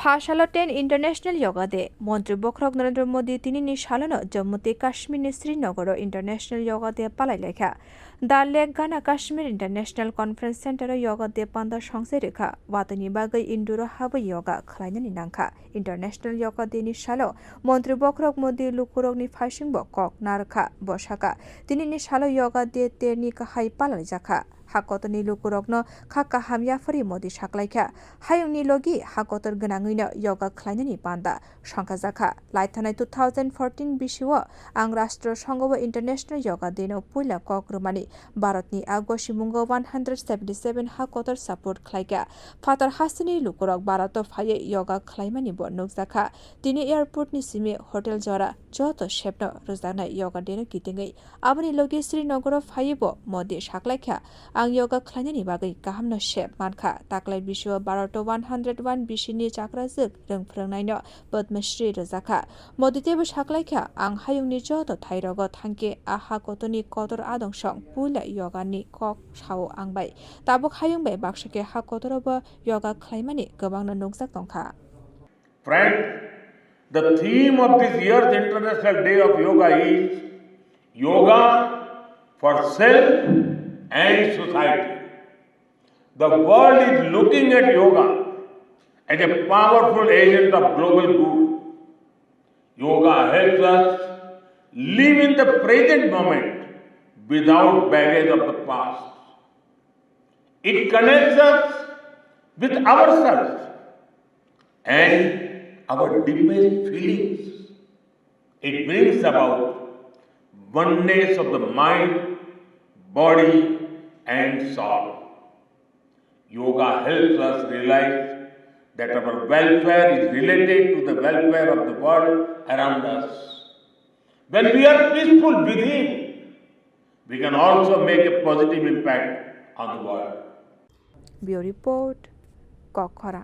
फाशालो 10 international yoga day मंत्री बखरक नरेंद्र मोदी तिनी सालानो जम्मू ते Kashmir Srinagar international yoga day पालाई लेखा दा लेक गाना Kashmir international conference centre yoga day पांदा संसे रेखा वातनी बागै इंडोर हाबो योगा खलायनानि नांखा इंटरनेशनल योगा डे नि सालो मंत्री बखरक मोदी लुकुरकनि फाइसिंबो कक नारखा बसाका तिनी सालो योगा डे तेरनि काहाय पालाई जाखा हाकतनि लुकुरकनो खाका हामयाफोरि मोदी साख्लायखा हायुंनि लगी हाकतर गोनाङैनो योगा खलायनानि पान्दा संखा जाखा लाइथानाय 2014 बिसिव आं राष्ट्र संघबो इंटरनेशनल योगा डेनो पुइला कक्रमानि भारतनि आगोशी मुंगो 177 हाकतर सपोर्ट खलायखा फातर हासिनि लुकुरक भारत फाये योगा खलायमानि बो नुकजाखा तिनी एयारपोर्टनि सिमे होटेल जरा जतो शेपनो रोजानाय योगा डेनो गिदिङै आबनि लगी श्रीनगर फायेबो मोदी साख्लायखा आं योगा खलायनानि बागै गाहामनो शेप मानखा ताक्लाय बिसिव भारत 101 बिसिनि चाक्राजोक रों फोरोंनायनो पद्मश्री रोजाखा मोदीतेबो साख्लायखा आं हायुंनि जतो थाइरग थांके आहा गतनि कदर आदंसं पुइला योगानि कक साव आंबाय ताबुक हायुंबाय बाक्सके हा कदरबो योगा खलायमानि गोबांनो नुकजाक दंखा Friends, the theme of this year's International Day of Yoga is Yoga for Self and Society. The world is looking at yoga as a powerful agent of global good. Yoga helps us live in the present moment without baggage of the past. It connects us with ourselves and our deepest feelings. It brings about oneness of the mind, body, and soul. Yoga helps us realize that our welfare is related to the welfare of the world around us. When we are peaceful within, we can also make a positive impact on the world. Bureau Report, Kokora.